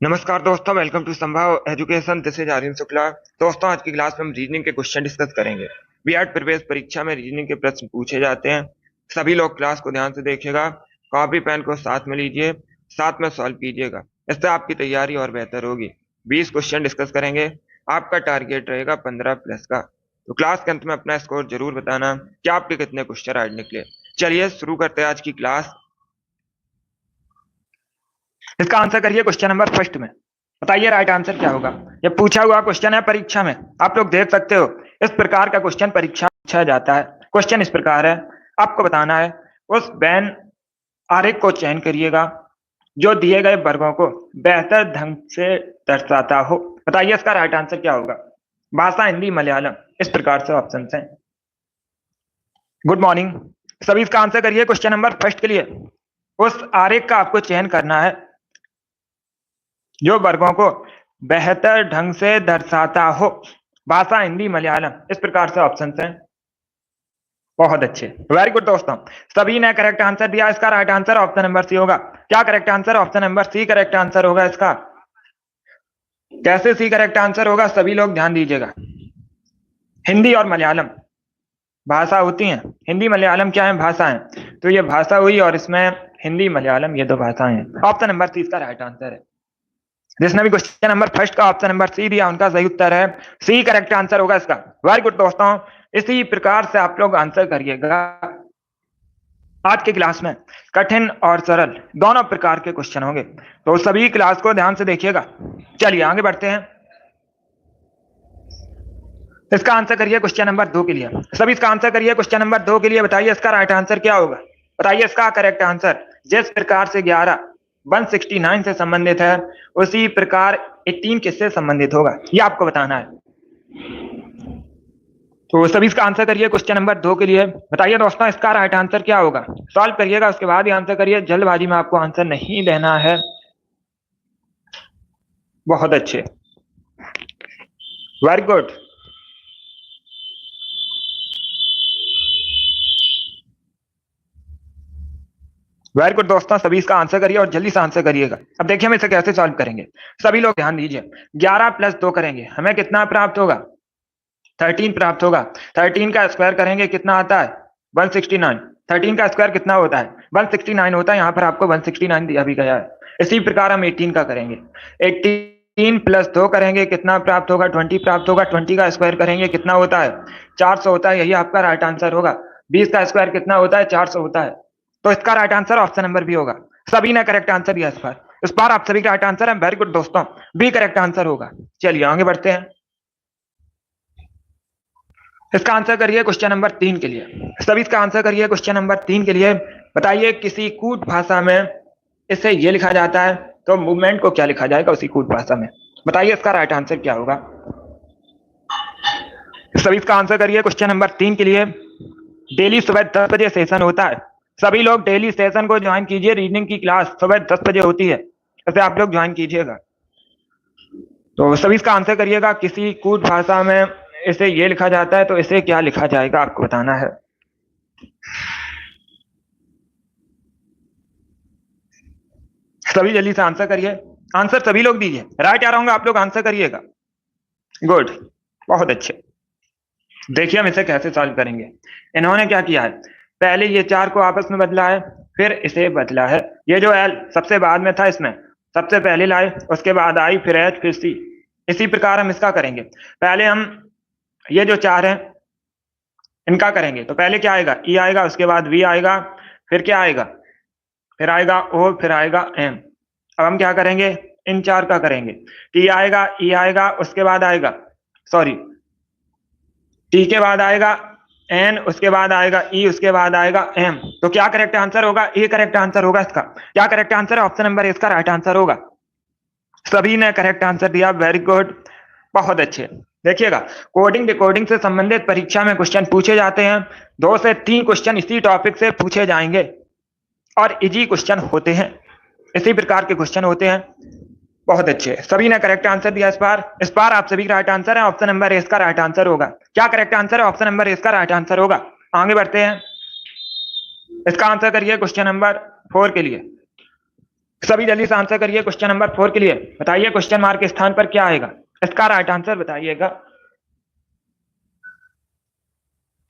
नमस्कार दोस्तों, welcome to Sambhav education. This is Aryan Shukla. दोस्तों, आज की क्लास में हम रीजनिंग के क्वेश्चन डिस्कस करेंगे। बीएड प्रवेश परीक्षा में रीजनिंग के प्रश्न पूछे जाते हैं। सभी लोग क्लास को ध्यान से देखिएगा, कॉपी पेन को साथ में लीजिए, साथ में सॉल्व कीजिएगा। इससे आपकी तैयारी और बेहतर होगी। 20 क्वेश्चन डिस्कस करेंगे। आपका टारगेट रहेगा 15 प्लस का। तो क्लास के अंत में अपना स्कोर जरूर बताना कि आपके कितने क्वेश्चन आज निकले। चलिए शुरू करते हैं आज की क्लास। इसका आंसर करिए क्वेश्चन नंबर फर्स्ट में। बताइए राइट आंसर क्या होगा। ये पूछा हुआ क्वेश्चन है परीक्षा में, आप लोग देख सकते हो। इस प्रकार का क्वेश्चन परीक्षा में पूछा जाता है। क्वेश्चन इस प्रकार है, आपको बताना है उस वेन आरेख को चयन करिएगा जो दिए गए वर्गों को बेहतर ढंग से दर्शाता हो। बताइए इसका राइट आंसर क्या होगा। भाषा हिंदी मलयालम, इस प्रकार से ऑप्शन है। गुड मॉर्निंग सभी, इसका आंसर करिए क्वेश्चन नंबर फर्स्ट के लिए। उस आरेख का आपको चयन करना है जो वर्गों को बेहतर ढंग से दर्शाता हो। भाषा हिंदी मलयालम, इस प्रकार से ऑप्शन हैं। बहुत अच्छे, वेरी गुड दोस्तों, सभी ने करेक्ट आंसर दिया। इसका right answer option number C होगा। क्या correct answer? Option number C correct answer होगा इसका। कैसे सी करेक्ट आंसर होगा, सभी लोग ध्यान दीजिएगा। हिंदी और मलयालम भाषा होती हैं। हिंदी मलयालम क्या है? भाषा है। तो ये भाषा हुई और इसमें हिंदी मलयालम, ये दो भाषाएं हैं। ऑप्शन नंबर सी इसका राइट आंसर है। जिसने भी क्वेश्चन नंबर फर्स्ट का ऑप्शन नंबर सी दिया उनका सही उत्तर है सी, करेक्ट आंसर होगा इसका। वेरी गुड दोस्तों, इसी प्रकार से आप लोग आंसर करिएगा। आज की क्लास में कठिन और सरल दोनों प्रकार के क्वेश्चन होंगे, तो सभी क्लास को ध्यान से देखिएगा। चलिए आगे बढ़ते हैं। इसका आंसर करिए क्वेश्चन नंबर 2 के लिए। सभी इसका आंसर करिए क्वेश्चन नंबर 2 के लिए। बताइए इसका राइट आंसर क्या होगा। बताइए इसका करेक्ट आंसर। जिस प्रकार से 11 169 से संबंधित है, उसी प्रकार 18 किससे संबंधित होगा, ये आपको बताना है। तो सभी इसका आंसर करिए क्वेश्चन नंबर 2 के लिए। बताइए दोस्तों इसका राइट आंसर क्या होगा। सॉल्व करिएगा, उसके बाद ही आंसर करिए। जल्दबाजी में आपको आंसर नहीं देना है। बहुत अच्छे, वेरी गुड। वेरी गुड दोस्तों, सभी इसका आंसर करिए और जल्दी से आंसर करिएगा। अब देखिए हम इसे कैसे सॉल्व करेंगे। सभी लोग ध्यान दीजिए। 11 प्लस 2 करेंगे, हमें कितना प्राप्त होगा? 13 प्राप्त होगा। 13 का स्क्वायर करेंगे, कितना आता है? 169। 13 का स्क्वायर कितना होता है? 169 होता है। यहाँ पर आपको 169 दिया भी गया है। इसी प्रकार हम 18 का करेंगे। 18 प्लस 2 करेंगे, कितना प्राप्त होगा? 20 प्राप्त होगा। 20 का स्क्वायर करेंगे, कितना होता है? 400 होता है। यही आपका राइट आंसर होगा। 20 का स्क्वायर कितना होता है? 400 होता है। तो इसका right answer option number B होगा। सभी ने करेक्ट आंसर दिया इस बार आप सभी का राइट आंसर है। वेरी गुड दोस्तों, बी करेक्ट आंसर होगा। चलिए आगे बढ़ते हैं। इसका आंसर करिए क्वेश्चन नंबर 3 के लिए। सभी इसका आंसर करिए क्वेश्चन नंबर 3 के लिए। बताइए किसी कूट भाषा में इसे ये लिखा जाता है, तो मूवमेंट को क्या लिखा जाएगा उसी कूट भाषा में। बताइए इसका राइट आंसर क्या होगा। सभी इसका आंसर करिए क्वेश्चन नंबर 3 के लिए। डेली सुबह 10 बजे सेशन होता है। सभी लोग डेली सेशन को ज्वाइन कीजिए। रीजनिंग की क्लास सुबह 10 बजे होती है, इसे आप लोग ज्वाइन कीजिएगा। तो सभी इसका आंसर करिएगा। किसी कूट भाषा में इसे ये लिखा जाता है, तो इसे क्या लिखा जाएगा आपको बताना है। सभी जल्दी से आंसर करिए। आंसर सभी लोग दीजिए, राइट आ रहा हूँ आप लोग आंसर करिएगा। गुड, बहुत अच्छे। देखिए हम इसे कैसे सॉल्व करेंगे। इन्होंने क्या किया है, पहले ये 4 को आपस में बदला है, फिर इसे बदला है। ये जो एल सबसे बाद में था, इसमें सबसे पहले लाए, उसके बाद आई, फिर एच, फिर सी। इसी प्रकार हम इसका करेंगे। पहले हम ये जो 4 है इनका करेंगे, तो पहले क्या आएगा? ई आएगा, उसके बाद वी आएगा, फिर क्या आएगा? फिर आएगा ओ, फिर आएगा एम। अब हम क्या करेंगे? इन 4 का करेंगे। टी आएगा, ई आएगा, उसके बाद आएगा, सॉरी, टी के बाद आएगा एन, उसके बाद आएगा ई, उसके बाद आएगा एम। तो क्या करेक्ट आंसर होगा? ए करेक्ट आंसर होगा इसका। क्या करेक्ट आंसर है? ऑप्शन नंबर इसका राइट आंसर होगा। सभी ने करेक्ट आंसर दिया, वेरी गुड, बहुत अच्छे। देखिएगा, कोडिंग डिकोडिंग से संबंधित परीक्षा में क्वेश्चन पूछे जाते हैं। 2 से 3 क्वेश्चन इसी टॉपिक से पूछे जाएंगे और इजी क्वेश्चन होते हैं। इसी प्रकार के क्वेश्चन होते हैं। बहुत अच्छे, सभी ने करेक्ट आंसर दिया इस बार आप सभी का राइट आंसर है। ऑप्शन नंबर ए इसका राइट आंसर होगा। क्या करेक्ट आंसर है? ऑप्शन नंबर ए इसका राइट आंसर होगा। आगे बढ़ते हैं। इसका आंसर करिए क्वेश्चन नंबर 4 के लिए। सभी जल्दी से आंसर करिए क्वेश्चन नंबर 4 के लिए। बताइए क्वेश्चन मार्क के स्थान पर क्या आएगा, इसका राइट आंसर बताइएगा।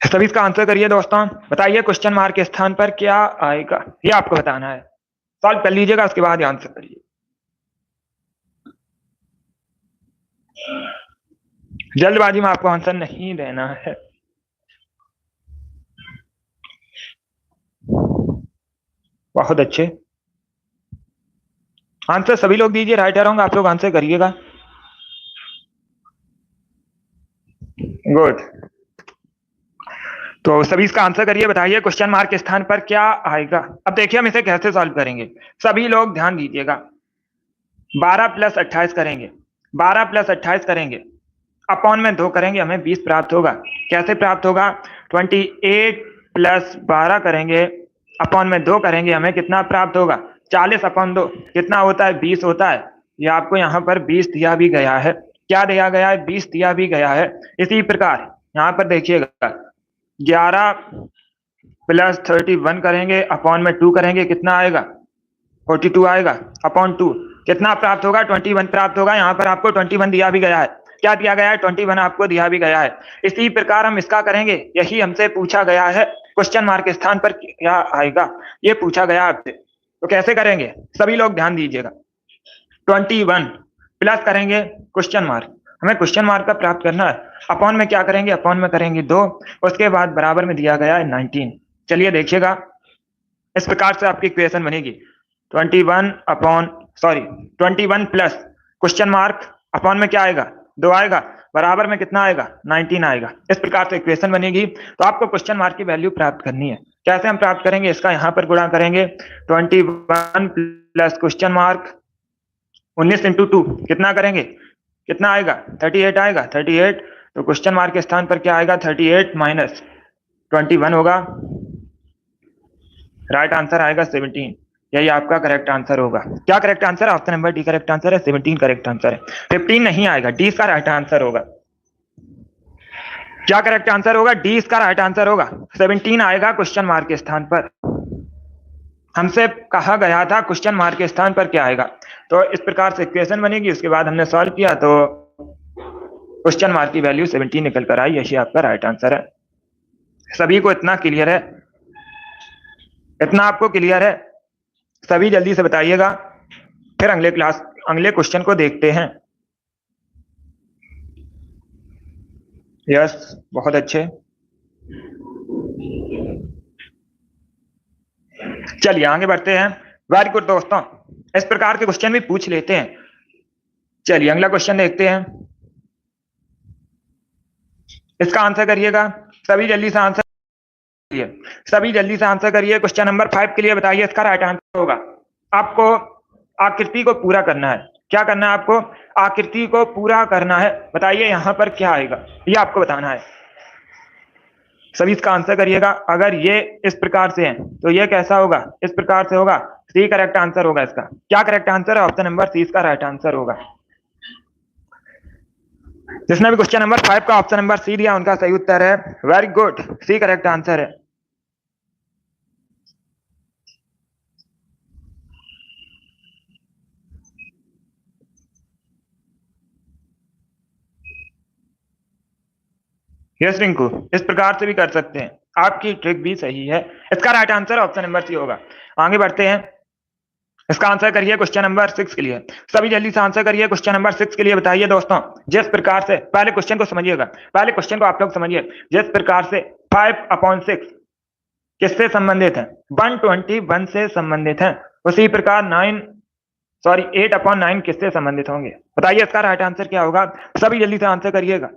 सभी इसका आंसर करिए दोस्तों। बताइए क्वेश्चन मार्क के स्थान पर क्या आएगा, ये आपको बताना है। सॉल्व कर लीजिएगा, उसके बाद आंसर करिए। जल्दबाजी में आपको आंसर नहीं देना है। बहुत अच्छे आंसर सभी लोग दीजिए, राइट या रॉन्ग आप लोग आंसर करिएगा। गुड। तो सभी इसका आंसर करिए। बताइए क्वेश्चन मार्क के स्थान पर क्या आएगा। अब देखिए हम इसे कैसे सॉल्व करेंगे, सभी लोग ध्यान दीजिएगा। 12 प्लस 28 करेंगे, 12 प्लस 28 करेंगे, अपॉन में 2 करेंगे, हमें 20 प्राप्त होगा। कैसे प्राप्त होगा, 28 प्लस 12 करेंगे, अपॉन में 2 करेंगे, हमें कितना प्राप्त होगा, 40 अपॉन 2 कितना होता है, 20 होता है। ये आपको यहाँ पर 20 दिया भी गया है। क्या दिया गया है, 20 दिया भी गया है। इसी प्रकार यहाँ पर देखिएगा, 11 प्लस 31 करेंगे, अपॉन में 2 करेंगे, कितना आएगा, 42 आएगा, अपॉन 2 कितना प्राप्त होगा, 21 प्राप्त होगा। यहाँ पर आपको 21 दिया भी गया है। क्या दिया गया है, 21 आपको दिया भी गया है। इसी प्रकार हम इसका करेंगे, यही हमसे पूछा गया है। क्वेश्चन मार्क के स्थान पर क्या आएगा, ये पूछा गया आपसे। तो कैसे करेंगे, सभी लोग ध्यान दीजिएगा। 21 प्लस करेंगे क्वेश्चन मार्क, हमें क्वेश्चन मार्क का प्राप्त करना है। अपॉन में क्या करेंगे, अपॉन में करेंगे 2, उसके बाद बराबर में दिया गया है 19। चलिए देखिएगा, इस प्रकार से आपकी इक्वेशन बनेगी। 21 प्लस क्वेश्चन मार्क, अपॉन में क्या आएगा, 2 आएगा, बराबर में कितना आएगा, 19 आएगा। इस प्रकार से इक्वेशन बनेगी। तो आपको क्वेश्चन मार्क की वैल्यू प्राप्त करनी है। कैसे हम प्राप्त करेंगे, इसका यहाँ पर गुणा करेंगे। 21 प्लस क्वेश्चन मार्क 19 इंटू 2 कितना करेंगे, कितना आएगा, 38 आएगा, 38। तो क्वेश्चन मार्क के स्थान पर क्या आएगा, 38 माइनस 21 होगा, राइट आंसर आएगा 17। यही आपका करेक्ट आंसर होगा। क्या करेक्ट आंसर है, option number D correct answer है, 17 करेक्ट आंसर है। 15 नहीं आएगा, डी इसका राइट आंसर होगा। क्या करेक्ट आंसर होगा, डी इसका राइट आंसर होगा। 17 आएगा क्वेश्चन मार्क के स्थान पर। हमसे कहा गया था क्वेश्चन मार्क के स्थान पर क्या आएगा। तो इस प्रकार से इक्वेशन बनेगी, उसके बाद हमने सॉल्व किया तो क्वेश्चन मार्क की वैल्यू 17 निकल कर आई। यही आपका राइट आंसर है। सभी को इतना क्लियर है, इतना आपको क्लियर है, सभी जल्दी से बताइएगा। फिर अगले क्वेश्चन को देखते हैं। यस, बहुत अच्छे। चलिए आगे बढ़ते हैं। वेरी गुड दोस्तों, इस प्रकार के क्वेश्चन भी पूछ लेते हैं। चलिए अगला क्वेश्चन देखते हैं, इसका आंसर करिएगा। सभी जल्दी से आंसर करिए, सभी जल्दी से आंसर करिए। क्वेश्चन नंबर 5 के लिए बताइए इसका राइट आंसर होगा। आपको आकृति को पूरा करना है। क्या करना है आपको, आकृति को पूरा करना है। बताइए यहाँ पर क्या आएगा, ये आपको बताना है। सभी इसका आंसर करिएगा। अगर ये इस प्रकार से है तो ये कैसा होगा, इस प्रकार से होगा। सी करेक्ट आंसर होगा इसका। क्या करेक्ट आंसर है, ऑप्शन नंबर सी इसका राइट आंसर होगा। जिसने भी क्वेश्चन नंबर 5 का ऑप्शन नंबर सी दिया उनका सही उत्तर है। Very good, C correct answer है। यस रिंकू, इस प्रकार से भी कर सकते हैं, आपकी ट्रिक भी सही है। इसका right answer option number C होगा। आगे बढ़ते हैं, इसका आंसर करिए क्वेश्चन नंबर 6 के लिए। सभी जल्दी से आंसर करिए क्वेश्चन नंबर 6 के लिए। बताइए दोस्तों, जिस प्रकार से, पहले क्वेश्चन को समझिएगा, पहले क्वेश्चन को आप लोग समझिए। जिस प्रकार से 5/6 किससे संबंधित है, 121 से संबंधित है, उसी प्रकार 8/9 किससे संबंधित होंगे। बताइए इसका राइट आंसर क्या होगा। सभी जल्दी से आंसर करिएगा।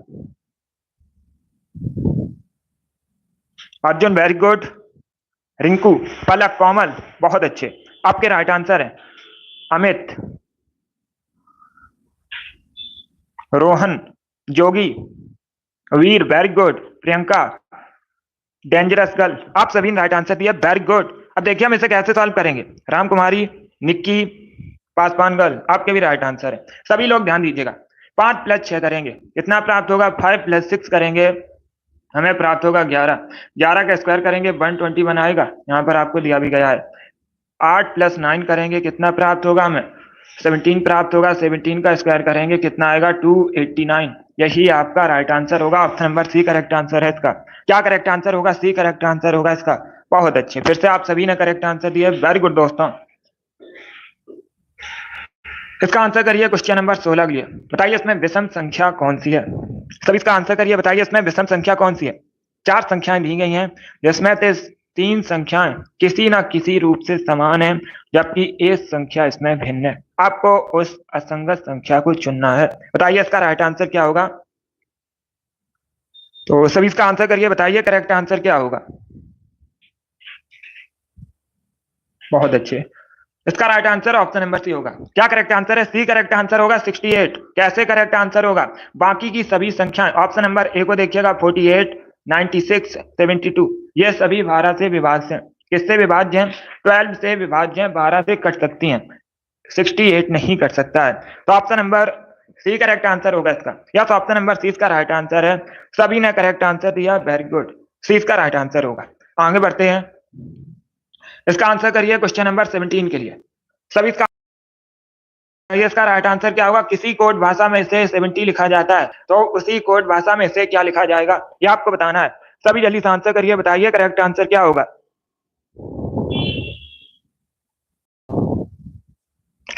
अर्जुन वेरी गुड, रिंकू, पलक, कोमल बहुत अच्छे, आपके राइट आंसर है। Amit, Rohan, Jogi, Veer very good, Priyanka, dangerous girl, आप सभी ने राइट आंसर दिया। Very good. अब देखिए हम इसे कैसे सॉल्व करेंगे। राम कुमारी, निक्की, पासवान गर्ल, आपके भी राइट आंसर है। सभी लोग ध्यान दीजिएगा। 5 + 6 करेंगे, कितना प्राप्त होगा, 5 + 6 करेंगे, हमें प्राप्त होगा 11। 11 का स्क्वायर करेंगे 121 आएगा। यहाँ पर आपको दिया भी गया है। 8 + 9 करेंगे कितना प्राप्त होगा हमें? 17 प्राप्त होगा। 17 का स्क्वायर करेंगे कितना आएगा? 289। यही आपका राइट आंसर होगा। Option number C correct answer है इसका। क्या करेक्ट आंसर होगा? सी करेक्ट आंसर होगा इसका। बहुत अच्छे, फिर से आप सभी ने करेक्ट आंसर दिया। वेरी गुड दोस्तों। इसका आंसर करिए क्वेश्चन नंबर 16 के लिए। बताइए इसमें विषम संख्या कौन सी है? सब इसका आंसर करिए। बताइए इसमें विषम संख्या कौन सी है? 4 संख्याएं दी गई हैं जिसमें से 3 संख्याएं किसी ना किसी रूप से समान है, जबकि एक संख्या इसमें भिन्न है। आपको उस असंगत संख्या को चुनना है। बताइए इसका राइट आंसर क्या होगा? तो सभी इसका आंसर करिए। बताइए करेक्ट आंसर क्या होगा? बहुत अच्छे, इसका right answer option number C होगा। क्या करेक्ट आंसर है? सी करेक्ट आंसर होगा। 68 कैसे करेक्ट आंसर होगा? बाकी की सभी संख्याएं, ऑप्शन नंबर ए को देखिएगा, 48, 96, 72, ये सभी 12 से विभाज्य हैं। किससे विभाज्य हैं? 12 से विभाज्य हैं। 12 से कट सकती हैं, 68 नहीं कट सकता है। तो option number C correct answer होगा इसका। यस, ऑप्शन नंबर सी इसका राइट आंसर है। सभी ने करेक्ट आंसर दिया। वेरी गुड, सी इसका राइट आंसर होगा। आगे बढ़ते हैं। इसका आंसर करिए क्वेश्चन नंबर 17 के लिए। सभी इसका इसका राइट आंसर क्या होगा? किसी कोड भाषा में इसे 70 लिखा जाता है, तो उसी कोड भाषा में इसे क्या लिखा जाएगा, ये आपको बताना है। सभी जल्दी से आंसर करिए। बताइए करेक्ट आंसर क्या होगा?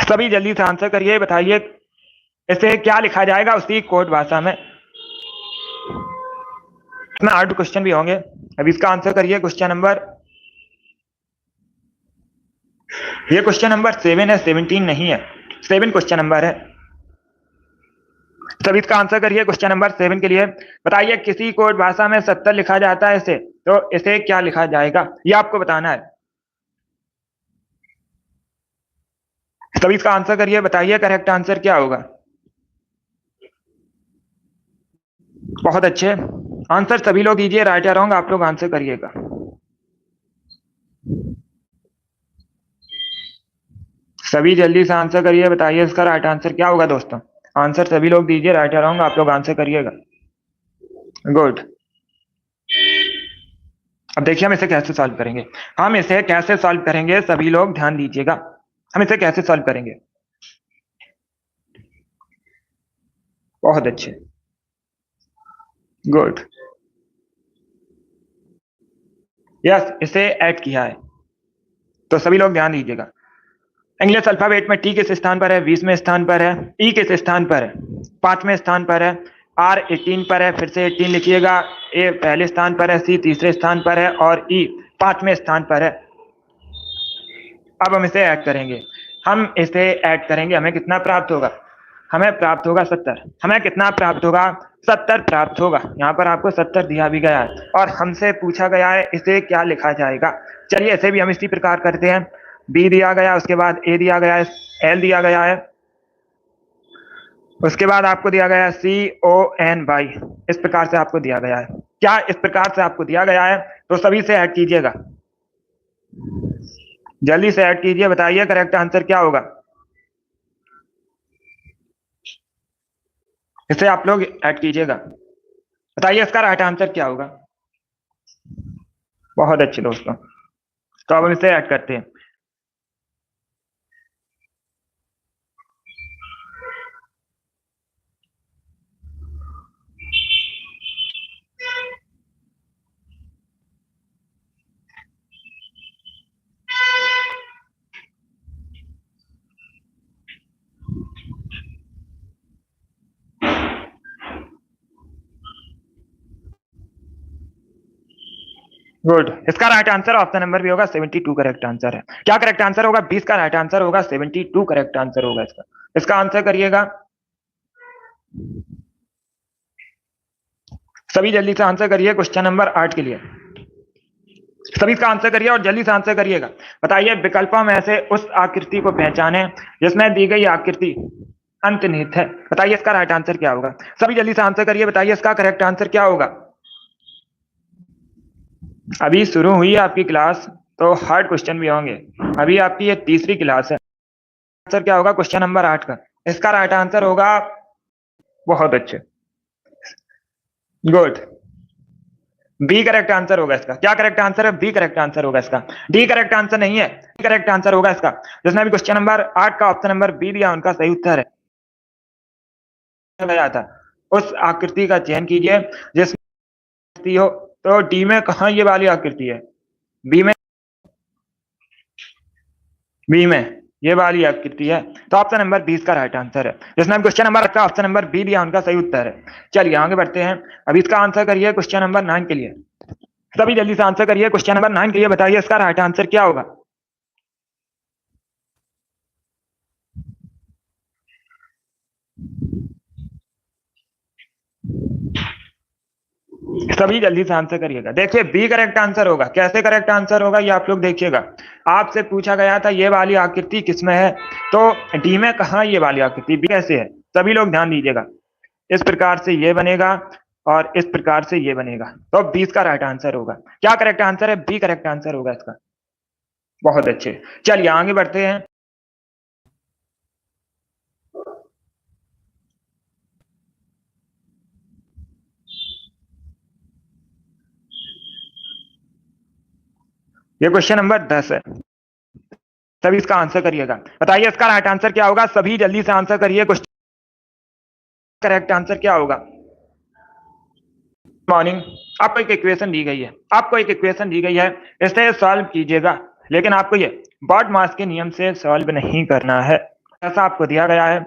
सभी जल्दी से आंसर करिए। बताइए इसे क्या लिखा जाएगा उसी कोड भाषा में। इसमें 8 क्वेश्चन भी होंगे। अब इसका आंसर करिए। क्वेश्चन नंबर, ये क्वेश्चन नंबर 7 है, 17 नहीं है। 7 क्वेश्चन नंबर है। तब इसका आंसर करिए क्वेश्चन नंबर 7 के लिए। बताइए किसी कोड भाषा में 70 लिखा जाता है इसे, तो इसे क्या लिखा जाएगा, ये आपको बताना है। तभी इसका आंसर करिए। बताइए करेक्ट आंसर क्या होगा? बहुत अच्छे आंसर सभी लोग दीजिए। राइट या रॉन्ग आप लोग आंसर करिएगा। सभी जल्दी से आंसर करिए। बताइए इसका राइट आंसर क्या होगा दोस्तों? आंसर सभी लोग दीजिए। राइट या रॉन्ग आप लोग आंसर करिएगा। गुड। अब देखिए हम इसे कैसे सॉल्व करेंगे। हम इसे कैसे सॉल्व करेंगे, सभी लोग ध्यान दीजिएगा। हम इसे कैसे सॉल्व करेंगे? बहुत अच्छे, गुड। यस, इसे ऐड किया है, तो सभी लोग ध्यान दीजिएगा। इंग्लिश अल्फाबेट में टी किस स्थान पर है? 20वें स्थान पर है। ई किस स्थान पर है? 5वें स्थान पर है। आर 18 पर है, फिर से 18 लिखिएगा। ए पहले स्थान पर है। सी तीसरे स्थान पर है और ई 5वें स्थान पर है। अब हम इसे ऐड करेंगे। हम इसे ऐड करेंगे, हमें कितना प्राप्त होगा? हमें प्राप्त होगा 70। हमें कितना प्राप्त होगा? 70 प्राप्त होगा। यहाँ पर आपको 70 दिया भी गया है और हमसे पूछा गया है इसे क्या लिखा जाएगा। चलिए इसे भी हम इसी प्रकार करते हैं। बी दिया गया, उसके बाद ए दिया गया है, एल दिया गया है, उसके बाद आपको दिया गया है CONY। इस प्रकार से आपको दिया गया है। क्या इस प्रकार से आपको दिया गया है? तो सभी से ऐड कीजिएगा। जल्दी से ऐड कीजिए। बताइए करेक्ट आंसर क्या होगा? इसे आप लोग ऐड कीजिएगा। बताइए इसका राइट आंसर क्या होगा? बहुत अच्छे दोस्तों, तो अब हम इसे ऐड करते हैं। गुड, इसका राइट आंसर ऑप्शन नंबर भी होगा 72 करेक्ट आंसर है। क्या करेक्ट आंसर होगा? 20 का राइट आंसर होगा 72 करेक्ट आंसर होगा इसका। इसका आंसर करिएगा। सभी जल्दी से आंसर करिए क्वेश्चन नंबर 8 के लिए। सभी इसका आंसर करिए और जल्दी से आंसर करिएगा। बताइए विकल्पों में से उस आकृति को पहचाने जिसमें दी गई आकृति अंतर्निहित है। बताइए इसका राइट आंसर क्या होगा? सभी जल्दी से आंसर करिए। बताइए इसका करेक्ट आंसर क्या होगा? अभी शुरू हुई है आपकी क्लास, तो हार्ड क्वेश्चन भी होंगे। अभी आपकी ये तीसरी क्लास है। आंसर क्या होगा क्वेश्चन नंबर 8 का? इसका राइट आंसर होगा, बहुत अच्छे, गुड। बी करेक्ट आंसर होगा इसका। क्या करेक्ट आंसर है? बी करेक्ट आंसर होगा इसका। डी करेक्ट आंसर नहीं है, करेक्ट आंसर होगा इसका। जिसने भी क्वेश्चन नंबर 8 का ऑप्शन नंबर बी दिया उनका सही उत्तर है गया था। उस आकृति का चयन कीजिए जिसमें हो। तो डी में कहा ये वाली आकृति है? बी में, बी में ये वाली आकृति है। तो ऑप्शन नंबर 20 का राइट आंसर है। जिसने क्वेश्चन नंबर का ऑप्शन नंबर बी दिया उनका सही उत्तर है। चलिए आगे बढ़ते हैं। अब इसका आंसर करिए क्वेश्चन नंबर 9 के लिए। सभी जल्दी से आंसर करिए क्वेश्चन नंबर 9 के लिए। बताइए इसका राइट आंसर क्या होगा? सभी जल्दी से आंसर करिएगा। देखिए बी करेक्ट आंसर होगा। कैसे करेक्ट आंसर होगा ये आप लोग देखिएगा। आपसे पूछा गया था ये वाली आकृति किसमें है, तो डी में कहा ये वाली आकृति, बी कैसे है? सभी लोग ध्यान दीजिएगा। इस प्रकार से ये बनेगा और इस प्रकार से ये बनेगा, तो 20 का राइट आंसर होगा। क्या करेक्ट आंसर है? बी करेक्ट आंसर होगा इसका। बहुत अच्छे। चलिए आगे बढ़ते हैं। ये क्वेश्चन नंबर 10 है। सभी इसका आंसर करिएगा। बताइए इसका राइट आंसर क्या होगा? सभी जल्दी से आंसर करिए। क्वेश्चन करेक्ट आंसर क्या होगा? मॉर्निंग। आपको एक इक्वेशन दी गई है, आपको एक इक्वेशन दी गई है, इसे सॉल्व कीजिएगा। लेकिन आपको ये बॉड मास के नियम से सॉल्व नहीं करना है। ऐसा आपको दिया गया है,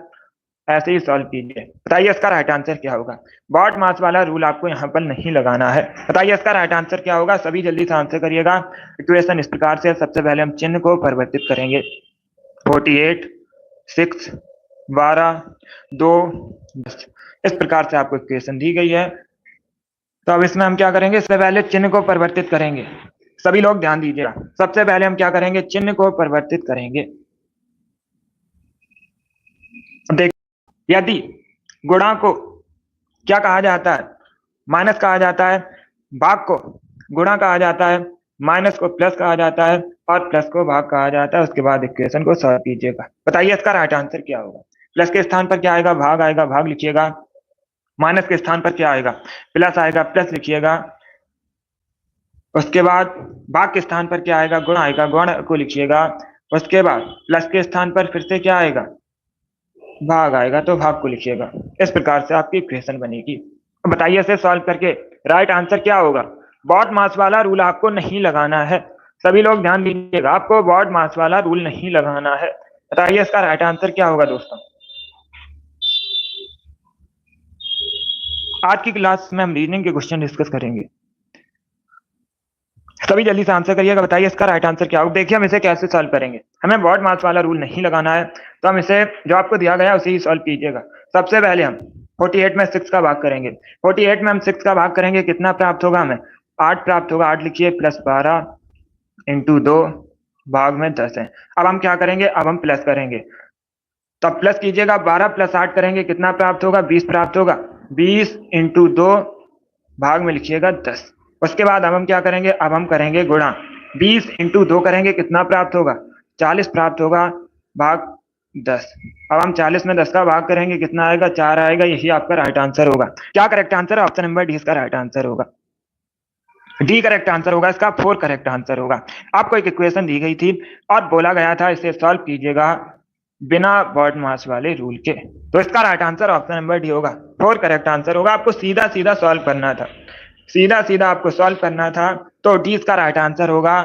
ऐसे ही सॉल्व कीजिए। बताइए इसका राइट आंसर क्या होगा? बॉड मास वाला रूल आपको यहाँ पर नहीं लगाना है। बताइए इसका राइट आंसर क्या होगा? सभी जल्दी से आंसर करिएगा। इक्वेशन इस प्रकार से, सबसे पहले हम चिन्ह को परिवर्तित करेंगे। 48, 6, 12, 2, 10। इस प्रकार से आपको इक्वेशन दी गई है। तो अब इसमें हम क्या करेंगे? सबसे पहले चिन्ह को परिवर्तित करेंगे। सभी लोग ध्यान दीजिएगा। सबसे पहले हम क्या करेंगे? चिन्ह को परिवर्तित करेंगे। देख, यदि गुणा को क्या कहा जाता है? माइनस कहा जाता है। भाग को गुणा कहा जाता है। माइनस को प्लस कहा जाता है और प्लस को भाग कहा जाता है। उसके बाद इक्वेशन को सॉल्व कीजिएगा। बताइए इसका राइट आंसर क्या होगा? प्लस के स्थान पर क्या आएगा? भाग आएगा, भाग लिखिएगा। माइनस के स्थान पर क्या आएगा? प्लस आएगा, प्लस लिखिएगा। उसके बाद भाग के स्थान पर क्या आएगा? गुण आएगा, गुण को लिखिएगा। उसके बाद प्लस के स्थान पर फिर से क्या आएगा? भाग आएगा, तो भाग को लिखिएगा। इस प्रकार से आपकी इक्वेशन बनेगी। बताइए इसे सॉल्व करके राइट आंसर क्या होगा? बॉड मास वाला रूल आपको नहीं लगाना है। सभी लोग ध्यान दीजिएगा, आपको बॉड मास वाला रूल नहीं लगाना है। बताइए इसका राइट आंसर क्या होगा दोस्तों? आज की क्लास में हम रीजनिंग के क्वेश्चन डिस्कस करेंगे। सभी जल्दी से आंसर करिएगा। बताइए इसका राइट आंसर क्या होगा? देखिए हम इसे कैसे सॉल्व करेंगे। हमें बॉड मास वाला रूल नहीं लगाना है, तो हम इसे जो आपको दिया गया है उसे ही सॉल्व कीजिएगा। सबसे पहले हम 48 में 6 का भाग करेंगे। 48 में हम 6 का भाग करेंगे, कितना प्राप्त होगा? हमें 8 प्राप्त होगा। 8 लिखिए, प्लस 12 इंटू 2 भाग में 10 है। अब हम क्या करेंगे? अब हम प्लस करेंगे। तो प्लस कीजिएगा, 12 प्लस 8 करेंगे, कितना प्राप्त होगा? 20 प्राप्त होगा। 20 इंटू 2 भाग में लिखिएगा 10। उसके बाद अब हम क्या करेंगे? अब हम करेंगे गुणा। 20 इंटू 2 करेंगे, कितना प्राप्त होगा? 40 प्राप्त होगा, भाग 10। अब हम 40 में 10 का भाग करेंगे, कितना आएगा? 4 आएगा। यही आपका राइट आंसर होगा। क्या करेक्ट आंसर है? ऑप्शन नंबर डी इसका राइट आंसर होगा। डी करेक्ट आंसर होगा इसका। 4 करेक्ट आंसर होगा। आपको एक इक्वेशन दी गई थी और बोला गया था इसे सॉल्व कीजिएगा बिना बॉड मास वाले रूल के। तो इसका right answer option number D होगा। 4 करेक्ट आंसर होगा। आपको सीधा सीधा सॉल्व करना था, सीधा सीधा आपको सॉल्व करना था। तो डी इसका राइट आंसर होगा।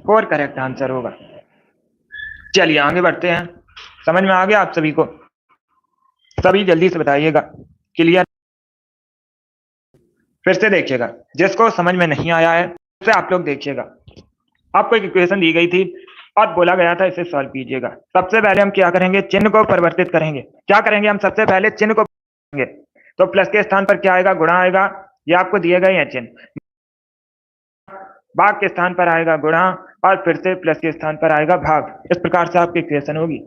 4 करेक्ट आंसर होगा। चलिए आगे बढ़ते हैं। समझ में आ गया आप सभी को? सभी जल्दी से बताइएगा। क्लियर? फिर से देखिएगा, जिसको समझ में नहीं आया है उसे आप लोग देखिएगा। आपको एक इक्वेशन दी गई थी और बोला गया था इसे सॉल्व कीजिएगा। सबसे पहले हम क्या करेंगे? चिन्ह को परिवर्तित करेंगे। क्या करेंगे? हम सबसे पहले चिन्ह को करेंगे। तो प्लस के स्थान पर क्या आएगा? गुणा आएगा। ये आपको दिए गए हैं चिन्ह। भाग के स्थान पर आएगा गुणा और फिर से प्लस के स्थान पर आएगा भाग। इस प्रकार से आपकी इक्वेशन होगी।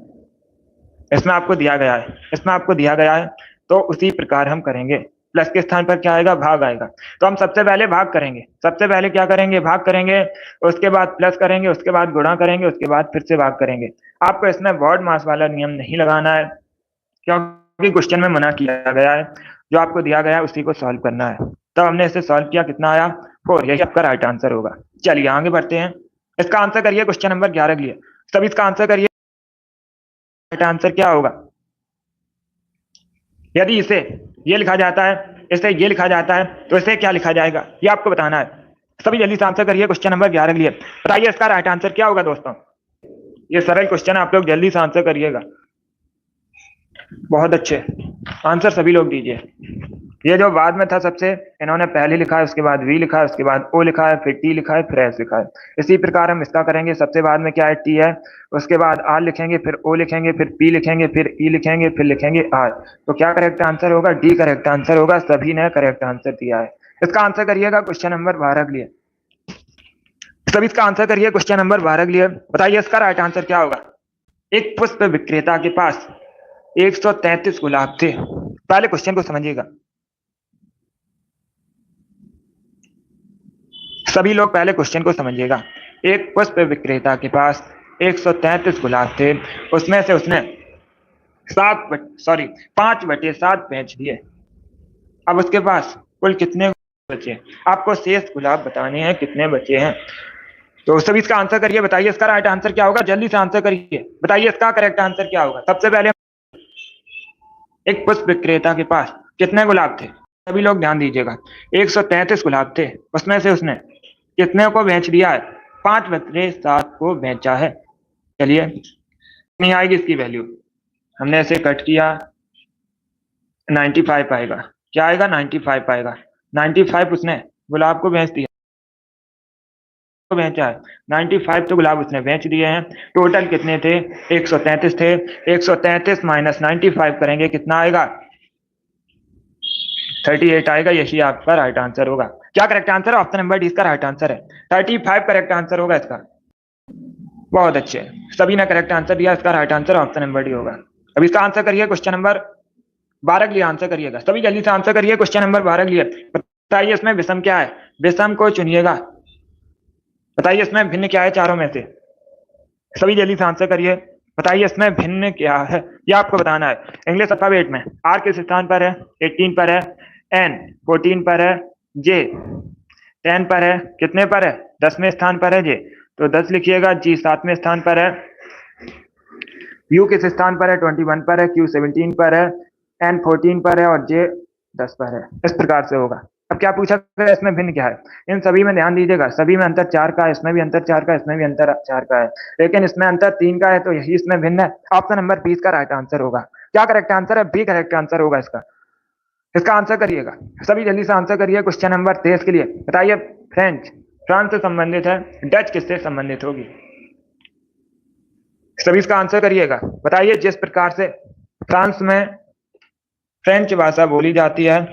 इसमें आपको दिया गया है, इसमें आपको दिया गया है, तो उसी प्रकार हम करेंगे। प्लस के स्थान पर क्या आएगा? भाग आएगा। तो हम सबसे पहले भाग करेंगे। सबसे पहले क्या करेंगे? भाग करेंगे। उसके बाद प्लस करेंगे, उसके बाद गुणा करेंगे, उसके बाद फिर से भाग करेंगे। आपको इसमें बॉड मास वाला नियम नहीं लगाना है, क्योंकि क्वेश्चन में मना किया गया है। जो आपको दिया गया है उसी को सॉल्व करना है। तो हमने इसे सॉल्व किया, कितना आया? 4, यही आपका राइट आंसर होगा। चलिए आगे बढ़ते हैं, इसका आंसर करिए क्वेश्चन नंबर 11 के लिए। सभी इसका आंसर करिए, राइट आंसर क्या होगा? यदि इसे ये लिखा जाता है, इसे ये लिखा जाता है, तो इसे क्या लिखा जाएगा, ये आपको बताना है। सभी जल्दी से आंसर करिए क्वेश्चन नंबर 11 के लिए। बताइए इसका राइट आंसर क्या होगा दोस्तों? ये सरल क्वेश्चन है, आप लोग जल्दी से आंसर करिएगा। बहुत अच्छे आंसर सभी लोग दीजिए। ये जो बाद में था सबसे, इन्होंने पहले लिखा है, उसके बाद वी लिखा है, उसके बाद ओ लिखा है, फिर टी लिखा है, फिर एस लिखा है। इसी प्रकार हम इसका करेंगे। सबसे बाद में क्या है, टी है, उसके बाद आर लिखेंगे, फिर ओ लिखेंगे, फिर पी लिखेंगे, फिर ई लिखेंगे, फिर लिखेंगे आर। तो क्या करेक्ट आंसर होगा? डी करेक्ट आंसर होगा। सभी ने करेक्ट आंसर दिया है। इसका आंसर करिएगा क्वेश्चन नंबर 12 के लिए। सभी इसका आंसर करिए क्वेश्चन नंबर 12 के लिए। बताइए इसका राइट आंसर क्या होगा? एक पुष्प विक्रेता के पास 133 गुलाब थे। पहले क्वेश्चन को समझिएगा, सभी लोग पहले क्वेश्चन को समझिएगा। एक पुष्प विक्रेता के पास 133 गुलाब थे, उसमें से उसने 5/7 बेच दिए। अब उसके पास कुल कितने बचे? आपको शेष गुलाब बताने हैं कितने बचे हैं। तो सभी इसका आंसर करिए। बताइए इसका राइट आंसर क्या होगा? जल्दी से आंसर करिए। बताइए इसका करेक्ट आंसर क्या होगा? सबसे पहले एक पुष्प विक्रेता के पास कितने गुलाब थे? सभी लोग ध्यान दीजिएगा। 133 गुलाब थे, उसमें से उसने कितने को बेच दिया है? 5/7 को बेचा है। चलिए, नहीं आएगी इसकी वैल्यू, हमने ऐसे कट किया, 95 आएगा। क्या आएगा? 95 आएगा। 95 उसने गुलाब को बेच दिया, को बेचा है। 95 तो गुलाब उसने बेच दिए हैं। टोटल कितने थे? 133 थे। 133 माइनस 95 करेंगे, कितना आएगा? 38 आएगा। यही आपका राइट आंसर होगा। क्या करेक्ट आंसर है? ऑप्शन नंबर डी इसका राइट आंसर है। 35 करेक्ट आंसर होगा इसका। बहुत अच्छे, सभी ने करेक्ट आंसर दिया। इसका right answer option number D होगा। अब इसका आंसर करिए क्वेश्चन नंबर 12 के लिए। आंसर करिएगा, सभी जल्दी से आंसर करिए क्वेश्चन नंबर 12 के लिए। बताइए इसमें विषम क्या है? विषम को चुनिएगा। बताइए इसमें भिन्न क्या है चारों में से? सभी जल्दी से आंसर करिए। बताइए इसमें भिन्न क्या है, ये आपको बताना है। इंग्लिश अल्फाबेट में आर किस स्थान पर है? 18 पर है। एन 14 पर है। जे 10 पर है। कितने पर है? 10वें स्थान पर है जे, तो 10 लिखिएगा। जी 7वें स्थान पर है। यू किस स्थान पर है? 21 पर है। क्यू 17 पर है। एन 14 पर है और जे 10 पर है। इस प्रकार से होगा। अब क्या पूछा गया? इसमें भिन्न क्या है? इन सभी में ध्यान दीजिएगा। सभी में अंतर 4 का है, इसमें भी अंतर 4 का है, इसमें भी अंतर 4 का है, लेकिन इसमें अंतर 3 का है, तो यही इसमें भिन्न है। ऑप्शन नंबर 20 का राइट आंसर होगा। क्या करेक्ट आंसर है? बी करेक्ट आंसर होगा इसका। इसका आंसर करिएगा, सभी जल्दी से आंसर करिए क्वेश्चन नंबर 23 के लिए। बताइए फ्रेंच फ्रांस से संबंधित है, डच किससे संबंधित होगी? सभी इसका आंसर करिएगा। बताइए जिस प्रकार से फ्रांस में फ्रेंच भाषा बोली जाती है,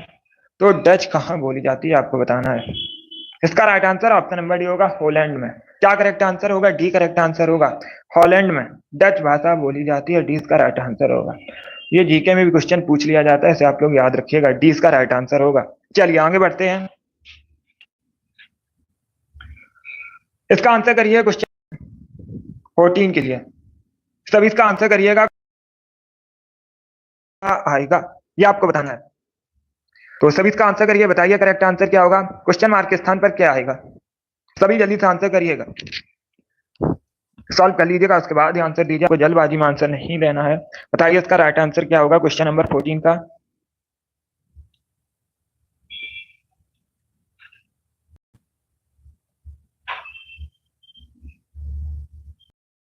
तो डच कहाँ बोली जाती है, आपको बताना है। इसका right answer option number D होगा, हॉलैंड में। क्या करेक्ट आंसर होगा? डी करेक्ट आंसर होगा। हॉलैंड में डच भाषा बोली जाती है। डी इसका राइट आंसर होगा। ये जीके में भी क्वेश्चन पूछ लिया जाता है, इसे आप लोग याद रखिएगा। डी इसका राइट आंसर होगा। चलिए आगे बढ़ते हैं। इसका आंसर करिए क्वेश्चन 14 के लिए। सभी इसका आंसर करिएगा, आएगा ये आपको बताना है। तो सभी इसका आंसर करिए। बताइए करेक्ट आंसर क्या होगा? क्वेश्चन मार्क के स्थान पर क्या आएगा? सभी जल्दी से आंसर करिएगा, सॉल्व कर लीजिएगा, उसके बाद ही आंसर दीजिए। आपको जल्दबाजी में आंसर नहीं देना है। बताइए इसका राइट आंसर क्या होगा क्वेश्चन नंबर 14 का?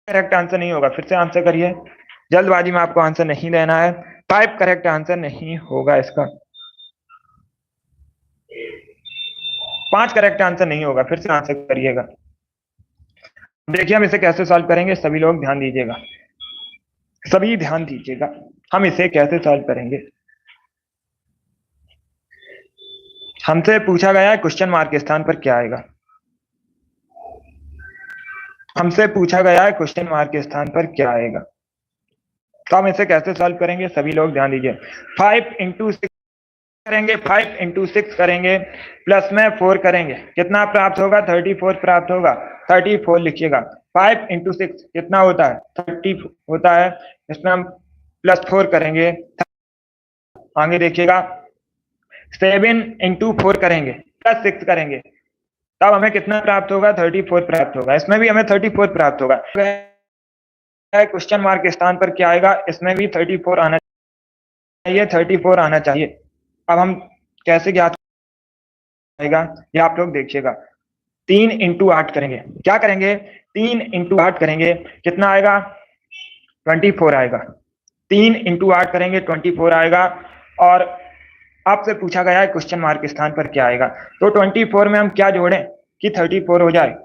करेक्ट आंसर नहीं होगा, फिर से आंसर करिए। जल्दबाजी में आपको आंसर नहीं देना है। 5 करेक्ट आंसर नहीं होगा इसका। 5 करेक्ट आंसर नहीं होगा, फिर से आंसर करिएगा। देखिए हम इसे कैसे सॉल्व करेंगे, सभी लोग ध्यान दीजिएगा, सभी ध्यान दीजिएगा। हम इसे कैसे सॉल्व करेंगे? हमसे पूछा गया है क्वेश्चन मार्क के स्थान पर क्या आएगा। हमसे पूछा गया है क्वेश्चन मार्क के स्थान पर क्या आएगा, तो हम इसे कैसे सॉल्व करेंगे? सभी लोग ध्यान दीजिए। 5 इंटू 6 करेंगे, 5 इंटू 6 करेंगे, प्लस में 4 करेंगे, कितना प्राप्त होगा? 34 प्राप्त होगा। 34 लिखिएगा। 5 इंटू 6 कितना होता है? 30 होता है। इसमें हम प्लस 4 करेंगे। आगे देखिएगा, 7 इंटू 4 करेंगे, प्लस 6 करेंगे, तब हमें कितना प्राप्त होगा, 34 प्राप्त होगा। इसमें भी हमें 34 प्राप्त होगा। क्वेश्चन मार्क के स्थान पर क्या आएगा, इसमें भी 34 आना चाहिए, 34 आना चाहिए। अब हम कैसे ज्ञात आएगा ये आप लोग देखिएगा। 3 इंटू 8 करेंगे, क्या करेंगे, 3 इंटू 8 करेंगे, कितना आएगा, 24 आएगा। 3 इंटू 8 करेंगे, 24 आएगा। और आपसे पूछा गया है क्वेश्चन मार्क के स्थान पर क्या आएगा, तो 24 में हम क्या जोड़ें कि 34 हो जाए।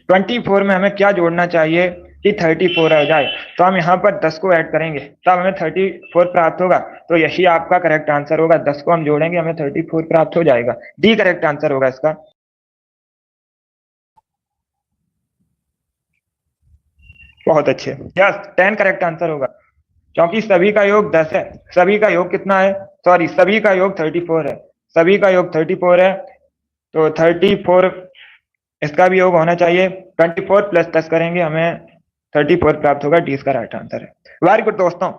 24 में हमें क्या जोड़ना चाहिए कि 34 हो जाए, तो हम यहाँ पर 10 को ऐड करेंगे, तब हमें 34 प्राप्त होगा। तो यही आपका करेक्ट आंसर होगा। 10 को हम जोड़ेंगे, हमें 34 प्राप्त हो जाएगा। डी करेक्ट आंसर होगा इसका। बहुत अच्छे, यस 10 करेक्ट आंसर होगा, क्योंकि सभी का योग 10 है। सभी का योग कितना है, सॉरी सभी का योग 34 है। सभी का योग 34 है, तो 34 इसका भी योग होना चाहिए। 24 प्लस 10 करेंगे, हमें 34 प्राप्त होगा। डी इसका राइट आंसर है। वेरी गुड दोस्तों,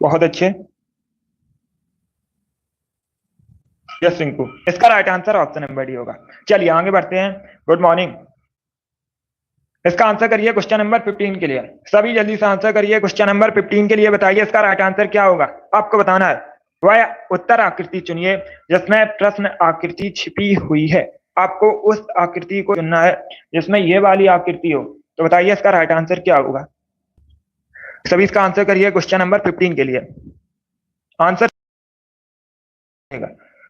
बहुत अच्छे। यस रिंकू, इसका right answer option number D होगा। चलिए आगे बढ़ते हैं। Good morning. इसका आंसर करिए क्वेश्चन नंबर 15 के लिए। सभी जल्दी से आंसर करिए क्वेश्चन नंबर 15 के लिए। बताइए इसका राइट आंसर क्या होगा, आपको बताना है। वह उत्तर आकृति चुनिए जिसमें प्रश्न आकृति छिपी हुई है। आपको उस आकृति को चुनना है जिसमें ये वाली आकृति हो। तो बताइए इसका राइट आंसर क्या होगा। सभी इसका आंसर करिए क्वेश्चन नंबर 15 के लिए। आंसर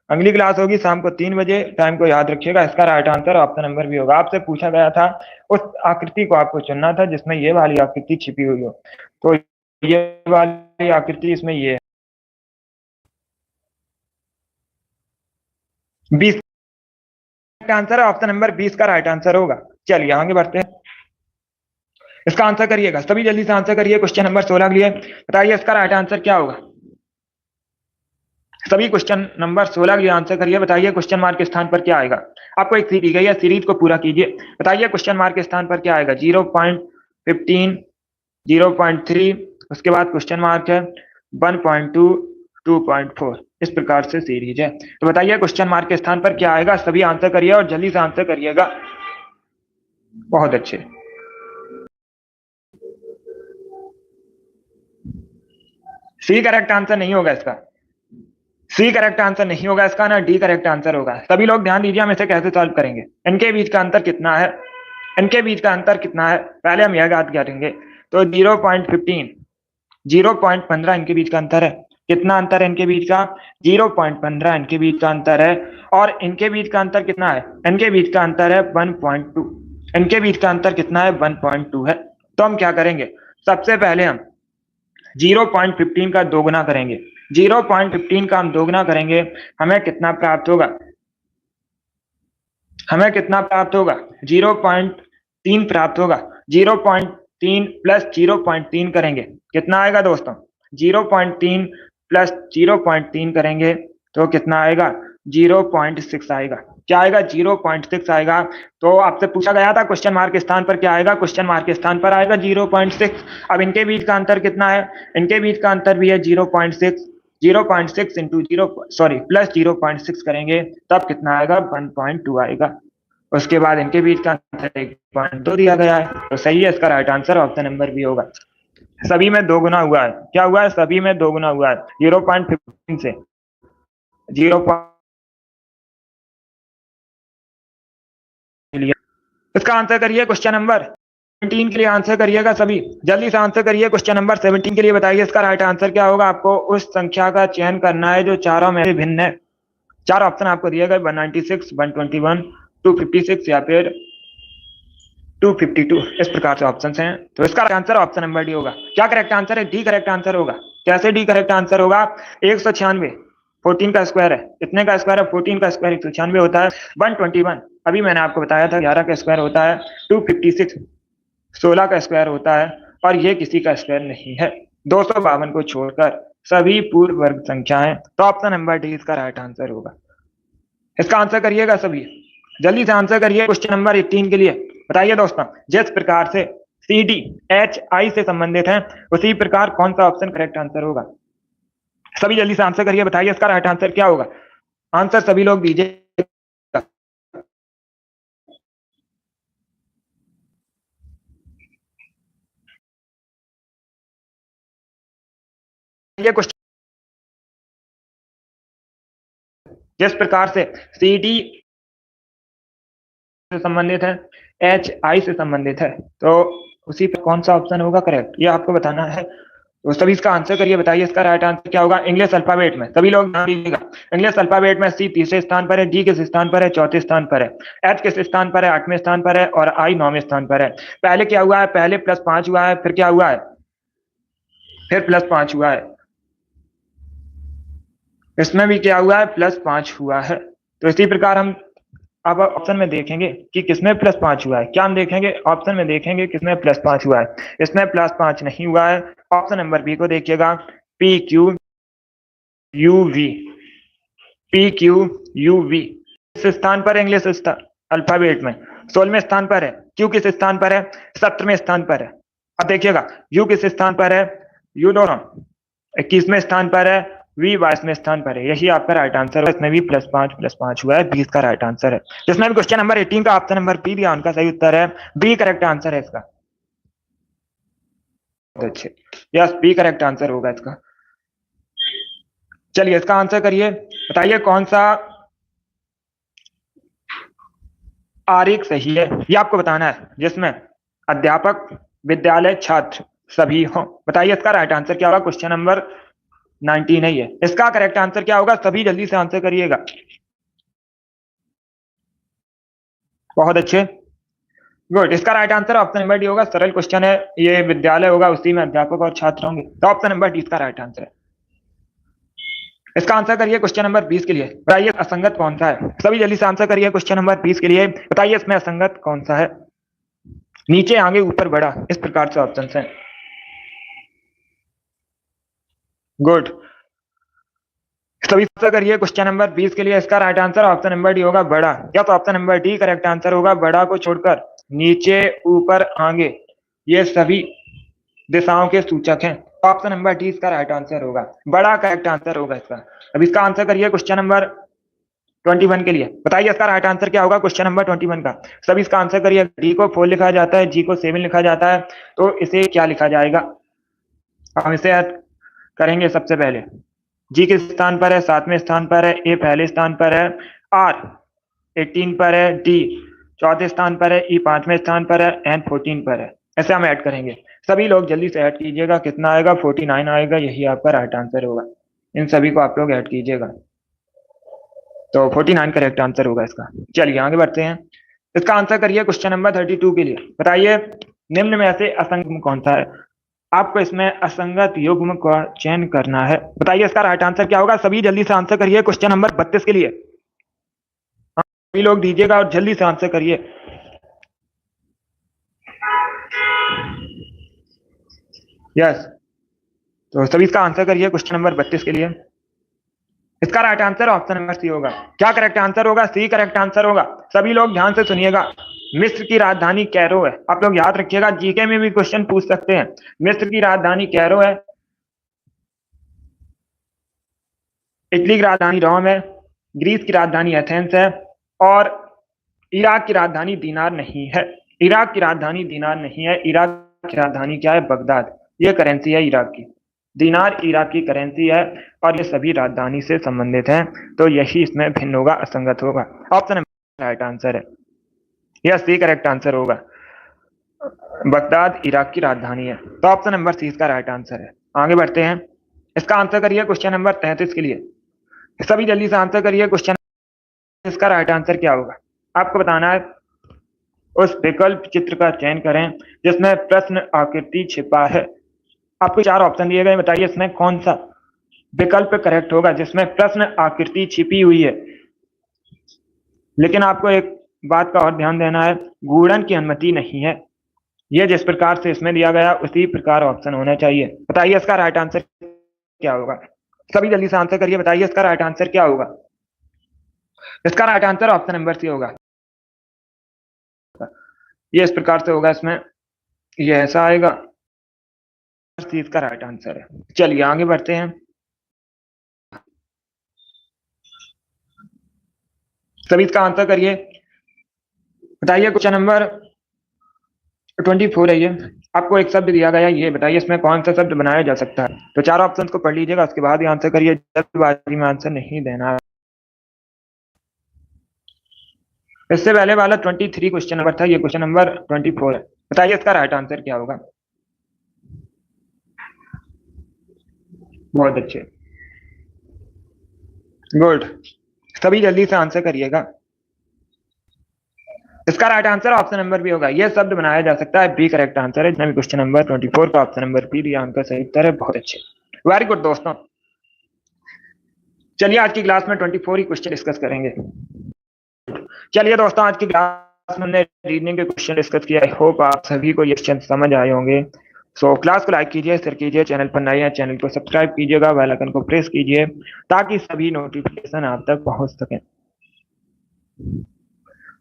अगली क्लास होगी शाम को 3 बजे, टाइम को याद रखिएगा। इसका राइट आंसर ऑप्शन नंबर भी होगा। आपसे पूछा गया था उस आकृति को आपको चुनना था जिसमें ये वाली आकृति छिपी हुई हो। तो ये वाली आकृति इसमें ये है। 20 का आंसर है, ऑप्शन नंबर 20 का राइट आंसर होगा। चलिए आगे बढ़ते हैं। इसका आंसर करिएगा, सभी जल्दी से आंसर करिए क्वेश्चन नंबर 16 के लिए। बताइए इसका राइट आंसर क्या होगा। सभी क्वेश्चन नंबर 16 के लिए आंसर करिए। बताइए क्वेश्चन मार्क के स्थान पर क्या आएगा। आपको एक सीरीज दी गई है, सीरीज को पूरा कीजिए। बताइए क्वेश्चन मार्क के स्थान पर क्या आएगा। 0.15, 0.3, उसके बाद क्वेश्चन मार्क है 1.2, 2.4। इस प्रकार से सीरीज है। तो बताइए क्वेश्चन मार्क के स्थान पर क्या आएगा। सभी आंसर करिए और जल्दी से आंसर करिएगा। बहुत अच्छे। सी करेक्ट आंसर नहीं होगा इसका। सी करेक्ट आंसर नहीं होगा इसका, ना डी करेक्ट आंसर होगा। सभी लोग ध्यान दीजिए, हम इसे कैसे सॉल्व करेंगे। इनके बीच का अंतर कितना है, इनके बीच का अंतर कितना है, पहले हम यह याद करेंगे। तो 0.15, 0.15 इनके बीच का अंतर है। कितना अंतर है इनके बीच का, 0.15 इनके बीच का अंतर है। और इनके बीच का अंतर कितना है, इनके बीच का अंतर है 1.2। इनके बीच का अंतर कितना है, 1.2 है। तो हम क्या करेंगे, सबसे पहले हम 0.15 का दोगुना करेंगे। 0.15 का हम दोगुना करेंगे, हमें कितना प्राप्त होगा, हमें कितना प्राप्त होगा, 0.3 प्राप्त होगा। 0.3 प्लस 0.3 करेंगे, कितना आएगा दोस्तों, 0.3 प्लस 0.3 करेंगे तो कितना आएगा, 0.6 आएगा। क्या आएगा, 0.6 आएगा। तो आपसे पूछा गया था क्वेश्चन मार्क के स्थान पर क्या आएगा, क्वेश्चन मार्क के स्थान पर आएगा 0.6। अब इनके बीच का अंतर कितना है, इनके बीच का अंतर भी है 0.6। 0.6 इंटू 0 सॉरी प्लस 0.6 करेंगे तब कितना आएगा, 1.2 आएगा। उसके बाद इनके बीच का अंतर 1.2 दिया गया है, तो सही है। इसका right answer option number B होगा। सभी में दोगुना हुआ है, क्या हुआ है, सभी में दोगुना हुआ है। 0.15 से 0 इसका आंसर करिए क्वेश्चन नंबर 17 के लिए आंसर करिएगा। सभी जल्दी से आंसर करिए क्वेश्चन नंबर 17 के लिए। बताइए इसका राइट आंसर क्या होगा। आपको उस संख्या का चयन करना है जो चारों में से भिन्न है। चार ऑप्शन आपको दिए गए, 196, 121, 256 या फिर 252। इस प्रकार से ऑप्शन हैं। तो इसका आंसर ऑप्शन नंबर डी होगा। क्या करेक्ट आंसर है, डी करेक्ट आंसर होगा। कैसे डी करेक्ट आंसर होगा, 196 14 का स्क्वायर है, कितने का स्क्वायर है, 14 का स्क्वायर 196 होता है। 121 अभी मैंने आपको बताया था 11 का स्क्वायर होता है। 256 16 का स्क्वायर होता है, और ये किसी का स्क्वायर नहीं है। 252 को छोड़कर सभी पूर्ण वर्ग संख्या है। तो ऑप्शन नंबर डी इसका राइट आंसर होगा। इसका आंसर करिएगा सभी, जल्दी से आंसर करिए क्वेश्चन नंबर 18 के लिए। बताइए दोस्तों, जिस प्रकार से सी डी एच आई से संबंधित है उसी प्रकार कौन सा ऑप्शन करेक्ट आंसर होगा। सभी जल्दी से आंसर करिए। बताइए इसका राइट आंसर क्या होगा। आंसर सभी लोग दीजिए। ये क्वेश्चन जिस प्रकार से सी डी से संबंधित है, एच आई से संबंधित है, तो उसी पर कौन सा ऑप्शन होगा करेक्ट, ये आपको बताना है। तो सभी इसका आंसर करिए, बताइए इसका राइट आंसर क्या होगा। इंग्लिश अल्फाबेट में सभी लोग ध्यान दीजिएगा। इंग्लिश अल्फाबेट में सी तीसरे स्थान पर है, डी किस स्थान पर है, चौथे स्थान पर है, एच किस स्थान पर है, आठवें स्थान पर है, और आई नौवें स्थान पर है। पहले क्या हुआ है, पहले +5 हुआ है, फिर क्या हुआ है, फिर +5 हुआ है। इसमें भी क्या हुआ है, +5 हुआ है। तो इसी प्रकार हम अब ऑप्शन में देखेंगे कि किसमें +5 हुआ है। क्या हम देखेंगे, ऑप्शन में देखेंगे किसमें +5 हुआ है। इसमें +5 नहीं हुआ है। ऑप्शन नंबर बी को देखिएगा, P Q U V, P Q U V किस स्थान पर है, इंग्लिश अल्फाबेट में 16वें स्थान पर है। क्यू किस स्थान पर है, 17वें स्थान पर है। अब देखिएगा, यू किस स्थान पर है, यू दोनों 21वें स्थान पर है, वी 22वें स्थान पर है। यही आपका राइट आंसर है। इसमें भी +5 हुआ है, 20 का राइट आंसर है। जिसमें भी क्वेश्चन नंबर 18 का ऑप्शन नंबर बी दिया, उनका सही उत्तर है बी, करेक्ट आंसर है इसका। अच्छे, यस बी करेक्ट आंसर होगा इसका। चलिए इसका आंसर करिए, बताइए कौन सा आरेख सही है, ये आपको बताना है, जिसमें अध्यापक, विद्यालय, छात्र सभी हों। बताइए इसका राइट आंसर क्या होगा। क्वेश्चन नंबर 19 ही है, इसका करेक्ट आंसर क्या होगा, सभी जल्दी से आंसर करिएगा। बहुत अच्छे, गुड। इसका right answer option number D होगा। सरल क्वेश्चन है, ये विद्यालय होगा, उसी में अध्यापक और छात्र होंगे, तो ऑप्शन नंबर डी इसका राइट आंसर है। इसका आंसर करिए क्वेश्चन नंबर 20 के लिए, बताइए असंगत कौन सा है। सभी जल्दी से आंसर करिए क्वेश्चन नंबर 20 के लिए, बताइए इसमें असंगत कौन सा है। नीचे आगे ऊपर बड़ा, इस प्रकार से ऑप्शन है। गुड, सभी आंसर करिए क्वेश्चन नंबर 20 के लिए। इसका right answer option number D होगा, बड़ा। या तो option number D correct answer होगा, बड़ा को छोड़कर नीचे ऊपर आगे ये सभी दिशाओं के सूचक हैं। ऑप्शन नंबर डी इसका राइट आंसर होगा, बड़ा करेक्ट आंसर होगा इसका। अब इसका आंसर करिए क्वेश्चन नंबर 21 के लिए, बताइए इसका राइट आंसर क्या होगा क्वेश्चन नंबर 21 का। सभी इसका आंसर करिए। डी को 4 लिखा जाता है, जी को 7 लिखा जाता है, तो इसे क्या लिखा जाएगा। हम इसे करेंगे। सबसे पहले जी किस स्थान पर है, 7वें स्थान पर है, ए पहले स्थान पर है, आर 18 पर है, डी चौथे स्थान पर है, ई 5वें स्थान पर है, एन 14 पर है। ऐसे हम ऐड करेंगे। सभी लोग जल्दी से ऐड कीजिएगा, कितना आएगा, 49 आएगा। यही आपका राइट आंसर होगा। इन सभी को आप लोग ऐड कीजिएगा, तो 49 करेक्ट आंसर होगा इसका। चलिए आगे बढ़ते हैं। इसका आंसर करिए क्वेश्चन नंबर 32 के लिए, बताइए निम्न में से असंगत कौन सा है। आपको इसमें असंगत युग्म का चयन करना है। बताइए इसका राइट आंसर क्या होगा। सभी जल्दी से आंसर करिए क्वेश्चन नंबर 32 के लिए। सभी लोग दीजिएगा और जल्दी से आंसर करिए। यस, तो सभी इसका आंसर करिए क्वेश्चन नंबर 32 के लिए। इसका right answer option number C होगा। क्या करेक्ट आंसर होगा, सी करेक्ट आंसर होगा। सभी लोग ध्यान से सुनिएगा। मिस्र की राजधानी कैरो है, आप लोग याद रखिएगा, जीके में भी क्वेश्चन पूछ सकते हैं। मिस्र की राजधानी कैरो है, इटली की राजधानी रोम है, ग्रीस की राजधानी एथेंस है, और इराक की राजधानी दीनार नहीं है। इराक की राजधानी दीनार नहीं है, इराक की राजधानी क्या है, बगदाद। ये करेंसी है इराक की, दीनार इराक की करेंसी है, और ये सभी राजधानी से संबंधित हैं। तो यही इसमें भिन्न होगा, असंगत होगा। ऑप्शन नंबर राइट आंसर है, यह सी करेक्ट आंसर होगा। बगदाद इराक की राजधानी है, तो ऑप्शन नंबर सी इसका राइट आंसर है। आगे बढ़ते हैं। इसका आंसर करिए क्वेश्चन नंबर 33 के लिए। सभी जल्दी से आंसर करिए क्वेश्चन, इसका राइट आंसर क्या होगा। आपको बताना है, उस विकल्प चित्र का चयन करें जिसमें प्रश्न आकृति छिपा है। आपको 4 ऑप्शन दिए गए, बताइए इसमें कौन सा विकल्प करेक्ट होगा जिसमें प्रश्न आकृति छिपी हुई है। लेकिन आपको एक बात का और ध्यान देना है, गुणन की अनुमति नहीं है। यह जिस प्रकार से इसमें दिया गया उसी प्रकार ऑप्शन होना चाहिए। बताइए इसका राइट आंसर क्या होगा। सभी जल्दी से आंसर करिए, बताइए इसका राइट आंसर क्या होगा। इसका right answer option number C होगा। ये इस प्रकार से होगा, इसमें ये ऐसा आएगा, सी इसका राइट आंसर है। चलिए आगे बढ़ते हैं। सभी इसका आंसर करिए। बताइए क्वेश्चन नंबर 24 है ये। आपको एक शब्द दिया गया, ये बताइए इसमें कौन सा शब्द बनाया जा सकता है। तो चार ऑप्शन को पढ़ लीजिएगा, उसके बाद ही आंसर करिए, जल्दबाजी में आंसर नहीं देना है। इससे पहले वाला 23 क्वेश्चन नंबर था, ये क्वेश्चन नंबर 24 है। बताइए इसका राइट आंसर क्या होगा। बहुत अच्छे, गुड। सभी जल्दी से आंसर करिएगा। इसका right answer option number B होगा, यह शब्द बनाया जा सकता है, बी करेक्ट आंसर है। जितना भी क्वेश्चन नंबर 24 का ऑप्शन नंबर बी दिया, आंसर सही उत्तर है। बहुत अच्छे, वेरी गुड दोस्तों। चलिए आज की क्लास में 24 ही क्वेश्चन डिस्कस करेंगे। चलिए दोस्तों, आज की क्लास में हमने रीजनिंग के क्वेश्चन डिस्कस किया। आई होप आप सभी को ये क्वेश्चन समझ आए होंगे। सो क्लास को लाइक कीजिए, शेयर कीजिए, चैनल पर नए हैं चैनल को सब्सक्राइब कीजिएगा, बेल आइकन को प्रेस कीजिए ताकि सभी नोटिफिकेशन आप तक पहुंच सकें।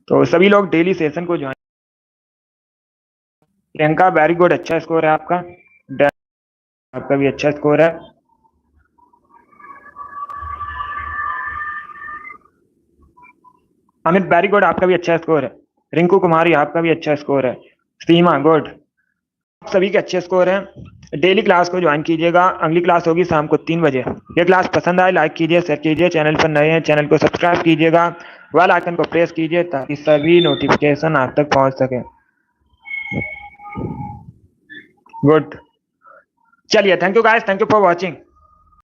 तो सभी लोग डेली सेशन को ज्वाइन। प्रियंका वेरी गुड, अच्छा स्कोर है आपका। आपका भी अच्छा स्कोर है। अमित वेरी गुड, आपका भी अच्छा स्कोर है। रिंकू कुमारी आपका भी अच्छा स्कोर है। सीमा गुड, सभी के अच्छे स्कोर हैं। डेली क्लास को ज्वाइन कीजिएगा, अगली क्लास होगी शाम को 3 बजे। ये क्लास पसंद आए लाइक कीजिए, शेयर कीजिए, चैनल पर नए हैं चैनल को सब्सक्राइब कीजिएगा, बेल आइकन को प्रेस कीजिए ताकि सभी नोटिफिकेशन आप तक पहुंच सके। गुड, चलिए thank you guys, thank you for watching.